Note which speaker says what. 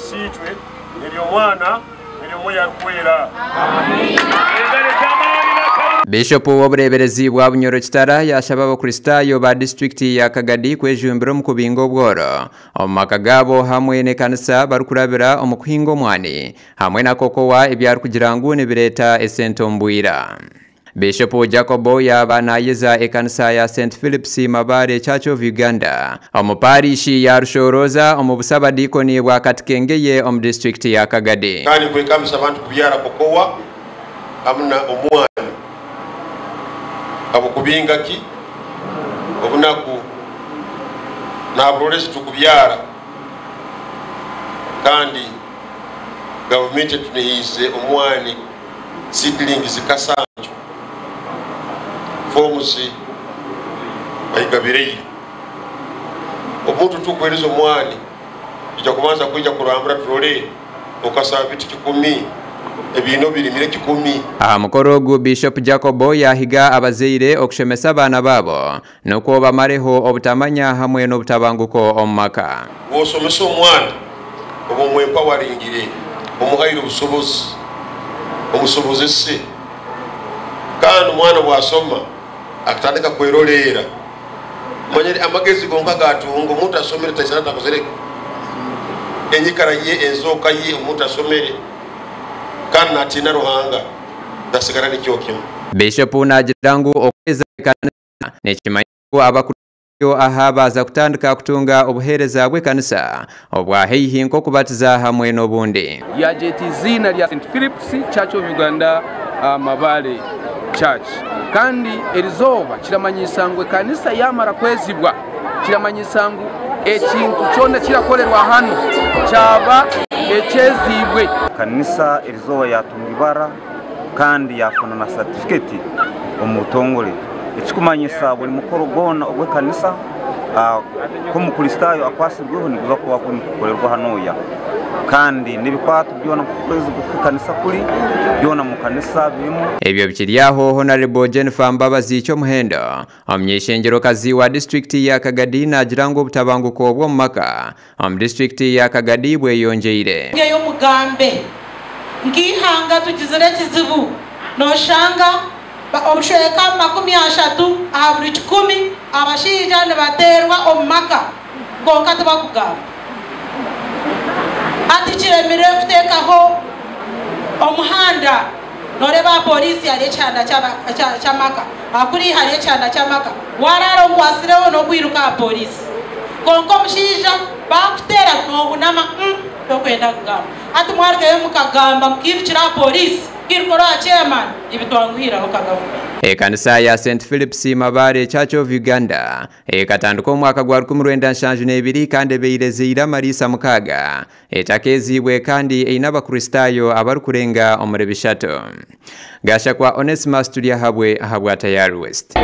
Speaker 1: siitwe ery'omwana eryomoya alukwera.
Speaker 2: Bishop w'obureberezi bwa Bunyoro Kitara yashaba abakristayo ba district ya Kagadi kwejumbira mu kubinga obworo omu maka gabo hamwe n'ekanisa barukurabira omu kuhinga omwani hamwe na kokowa ebyari kugira ngu nibireta esente ombwira. Bishop Jacobo yabanayeza ekanisa ya St. Philip's Mabare Church of Uganda omu parishi ya Rushoroza omu busabadikoni bwa Katikengeye omu district ya Kagadi.
Speaker 1: Kandi kwekamisa abantu kubyara kokowa amuna omwani abo kubinga ki obunaku n'aburorezi tukubyara kandi gavumenti tuneyize omwani seedlings kasanju fomusi bayigabireyo omuntu tukwereza omwani ija kubanza kuija kurambura turole okasaba bitu 10 ebino birimire 10.
Speaker 2: Mukoro gu Bishop Jacobo yahiga abazeire okushemesa abana babo nuko bamareho obutamanya hamwe n'obutabanguko omu maka.
Speaker 1: Wosomesa omwana obo mwempowering omuhaire obusobozi omusobozese kandi omwana bwasoma akatandika kwerolera manyeri amagezi gonka gatunga omuntu asomere tasana takozere enyikara ye enzoka ye omuntu asomere kandi natina ruhanga dasigara n'ikyokimu.
Speaker 2: Bishop nagirangu okweza kanisa nekimanyiku abakuriyo aha baza kutandika kutunga obuhereza bw'ekanisa obwa heihinko kubatiza hamwe n'obundi.
Speaker 3: Yajeti izina lya St. Philip's Church of Uganda Mabale Church kandi erizoba kiramanyisa ngo kanisa yamara kwezibwa kiramanyisa ngo ekintu cyona kirakorerwa hano cyaba ekyezibwe.
Speaker 4: Kanisa erizoba yatungibara kandi yafuna na certificate omutongole ekikumanyisa buli mukoro gona ogwe kanisa ko mukristayo akwasirweho niguza kuba kukorerwa hanoya kandi nibikwatu byona kukwezi kanisa kuri byona mu kanisa birimo
Speaker 2: ebyo bikiriyaho. Honorable Jennifer Mbabazi cyo muhendo omnyeshengero kazi wa district ya Kagadi nagirango butabanguko bwo mu maka district ya Kagadi bweyongeire
Speaker 5: ngeyo mugambe ngihanga tugizire kizibu noshanga obushweka 30 aburi 10 abashija ne baterwa omumaka gonka tubakugamba ati kiremire kutekaho omuhanda noreba polisi yali cyanda cyamaka akuri hali cyanda cyamaka wararo kwasireho no kwiruka polisi gonko mushija bakutera no bunama tokwenda kugamba ati mwargeyo mukagamba mukirukira polisi kirukora chairman ibitwanguhira okagavuma.
Speaker 2: Ekanisa ya St. Philip's Mabare Church of Uganda ekatanduka omwaka gwa 1972 kandi beirezira Marisa mukaga etakezibwe kandi einabakristayo abarukurenga omurebishato. Gasha kwa Onesimus Studio habwe Tayari West.